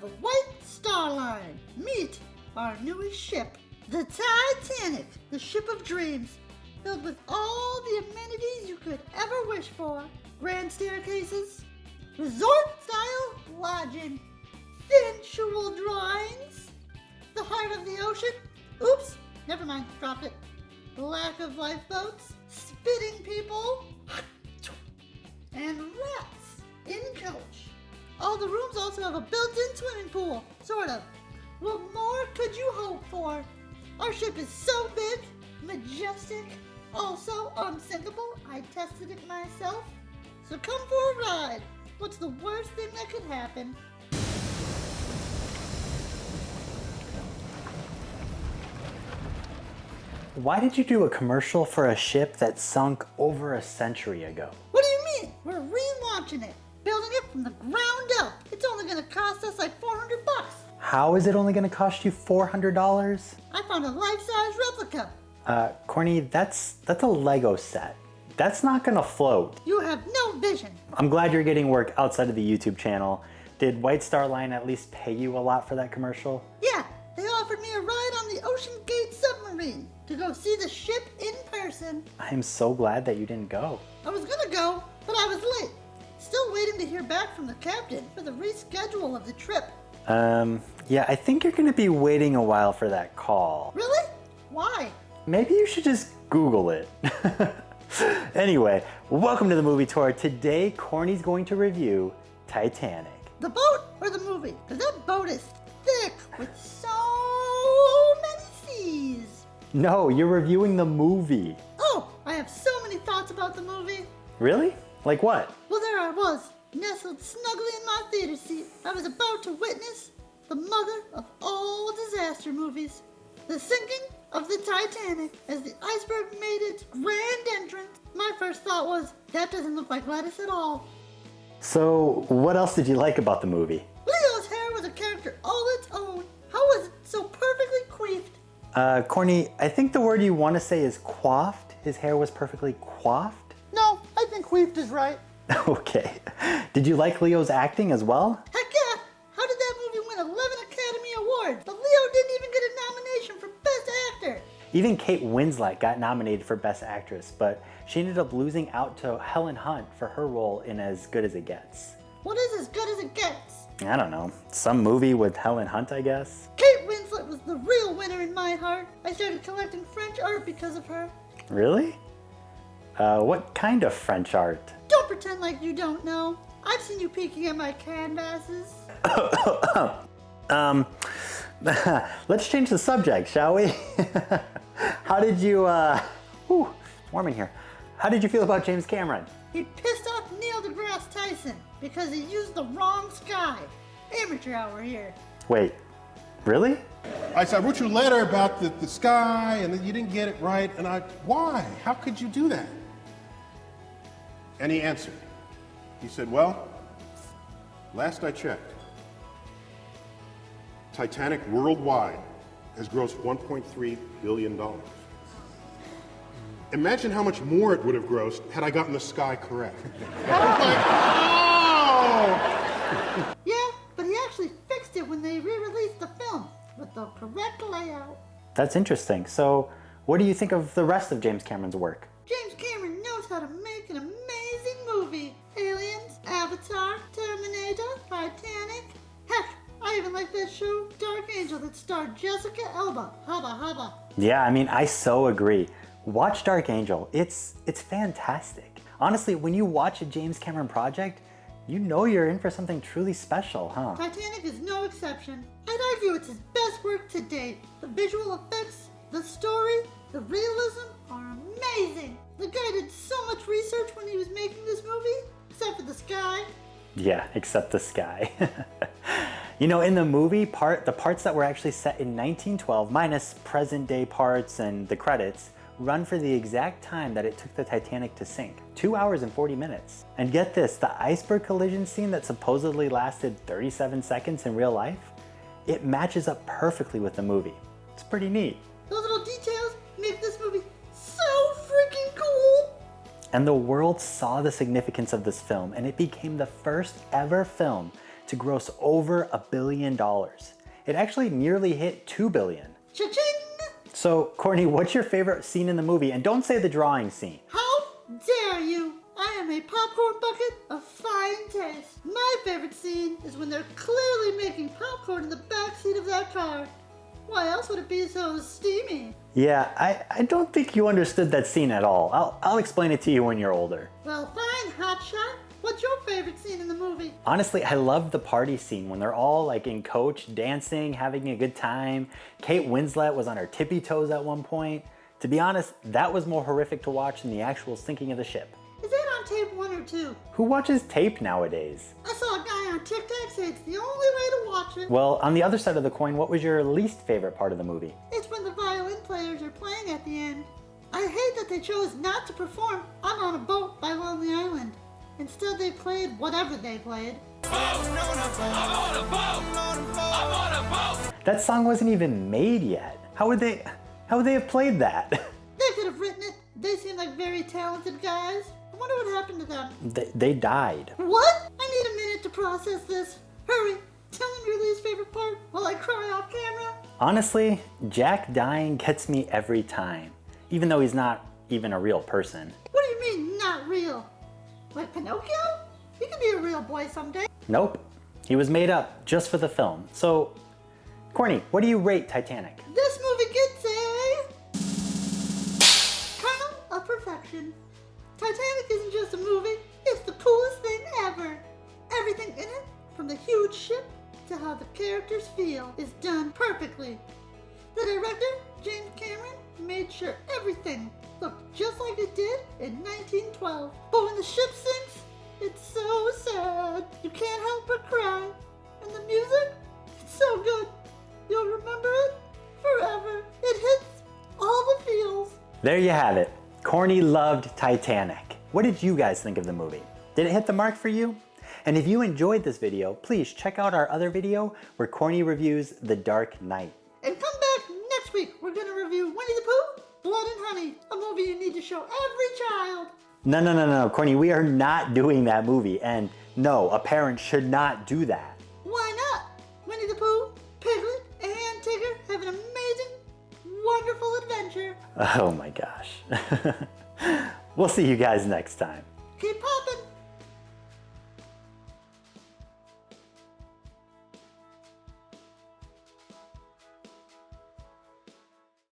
the White Star Line. Meet our newest ship, the Titanic, the ship of dreams, filled with all the amenities you could ever wish for. Grand staircases, resort-style lodging, sensual drawings, the heart of the ocean. Oops, never mind, dropped it. Lack of lifeboats, spitting people, and rats in coach. All the rooms also have a built-in swimming pool, sort of. What more could you hope for? Our ship is so big, majestic, also unsinkable. I tested it myself. So come for a ride. What's the worst thing that could happen? Why did you do a commercial for a ship that sunk over a century ago? What do you mean? We're relaunching it, building it from the ground up. It's only gonna cost us like $400. How is it only gonna cost you $400? I found a life-size replica. Corny, that's a Lego set. That's not gonna float. You have no vision. I'm glad you're getting work outside of the YouTube channel. Did White Star Line at least pay you a lot for that commercial? Yeah, they offered me a ride on the Ocean Gate submarine to go see the ship in person. I'm so glad that you didn't go. I was gonna go, but I was late. Still waiting to hear back from the captain for the reschedule of the trip. Yeah, I think you're gonna be waiting a while for that call. Really? Why? Maybe you should just Google it. Anyway, welcome to the movie tour. Today, Corny's going to review Titanic. The boat or the movie? Because that boat is thick with so many seas. No, you're reviewing the movie. Oh, I have so many thoughts about the movie. Really? Like what? Well, there I was, nestled snugly in my theater seat. I was about to witness the mother of all disaster movies. The sinking of the Titanic as the iceberg made its grand entrance. My first thought was, that doesn't look like lettuce at all. So, what else did you like about the movie? Leo's hair was a character all its own. How was it so perfectly coiffed? Corny, I think the word you want to say is coiffed. His hair was perfectly coiffed? No, I think coiffed is right. Okay. Did you like Leo's acting as well? Heck yeah! How did that movie win 11 Academy Awards? But Leo didn't even get a nomination for Best Actor. Even Kate Winslet got nominated for Best Actress, but she ended up losing out to Helen Hunt for her role in As Good as It Gets. What is as good as it gets? I don't know. Some movie with Helen Hunt, I guess? Kate Winslet was the real winner in my heart. I started collecting French art because of her. Really? What kind of French art? Don't pretend like you don't know. I've seen you peeking at my canvases. Let's change the subject, shall we? How did you, warm in here. How did you feel about James Cameron? He pissed off Neil deGrasse Tyson because he used the wrong sky. Amateur hour here. Wait, really? I wrote you a letter about the sky, and then you didn't get it right, and why? How could you do that? And he answered. He said, well, last I checked, Titanic worldwide has grossed $1.3 billion. Imagine how much more it would have grossed had I gotten the sky correct. I was like, oh! Yeah, but he actually fixed it when they re-released the film with the correct layout. That's interesting. So, what do you think of the rest of James Cameron's work? James Cameron knows how to make an amazing movie. Aliens, Avatar, Terminator, Titanic. Heck, I even like that show Dark Angel that starred Jessica Alba. Hubba hubba. Yeah, I mean, I so agree. Watch Dark Angel. It's fantastic. Honestly, when you watch a James Cameron project, you know you're in for something truly special, huh? Titanic is no exception. I'd argue it's his best work to date. The visual effects, the story, the realism are amazing. The guy did so much research when he was making this movie, except for the sky. Yeah, except the sky. You know, in the movie, the parts that were actually set in 1912, minus present day parts and the credits, run for the exact time that it took the Titanic to sink, 2 hours and 40 minutes. And get this, the iceberg collision scene that supposedly lasted 37 seconds in real life, it matches up perfectly with the movie. It's pretty neat. Those little details make this movie so freaking cool. And the world saw the significance of this film, and it became the first ever film to gross over $1 billion. It actually nearly hit $2 billion. Cha-ching! So, Corny, what's your favorite scene in the movie? And don't say the drawing scene. How dare you! I am a popcorn bucket of fine taste. My favorite scene is when they're clearly making popcorn in the backseat of that car. Why else would it be so steamy? Yeah, I don't think you understood that scene at all. I'll explain it to you when you're older. Well, fine, hotshot. What's your favorite scene in the movie? Honestly, I love the party scene when they're all like in coach, dancing, having a good time. Kate Winslet was on her tippy toes at one point. To be honest, that was more horrific to watch than the actual sinking of the ship. Is that on tape 1 or 2? Who watches tape nowadays? I saw a guy on TikTok say it's the only way to watch it. Well, on the other side of the coin, what was your least favorite part of the movie? It's when the violin players are playing at the end. I hate that they chose not to perform I'm on a Boat by Lonely Island. Instead, they played whatever they played. I'm on a boat. That song wasn't even made yet. How would they have played that? They could have written it. They seem like very talented guys. I wonder what happened to them. They died. What? I need a minute to process this. Hurry, tell them your least favorite part while I cry off camera. Honestly, Jack dying gets me every time, even though he's not even a real person. What do you mean, not real? Like Pinocchio? He could be a real boy someday. Nope, he was made up just for the film. So, Corny, what do you rate Titanic? This movie gets a kernel of perfection. Titanic isn't just a movie, it's the coolest thing ever. Everything in it, from the huge ship to how the characters feel, is done perfectly. The director, James Cameron, made sure everything looked just like it did in 1912. But when the ship sinks, it's so sad. You can't help but cry. And the music, it's so good. You'll remember it forever. It hits all the feels. There you have it. Corny loved Titanic. What did you guys think of the movie? Did it hit the mark for you? And if you enjoyed this video, please check out our other video where Corny reviews The Dark Knight. And come back next week. We're going to review Winnie the Pooh, Blood and Honey, a movie you need to show every child. No, Corny, we are not doing that movie. And no, a parent should not do that. Why not? Winnie the Pooh, Piglet, and Tigger have an amazing, wonderful adventure. Oh my gosh. We'll see you guys next time. Keep up.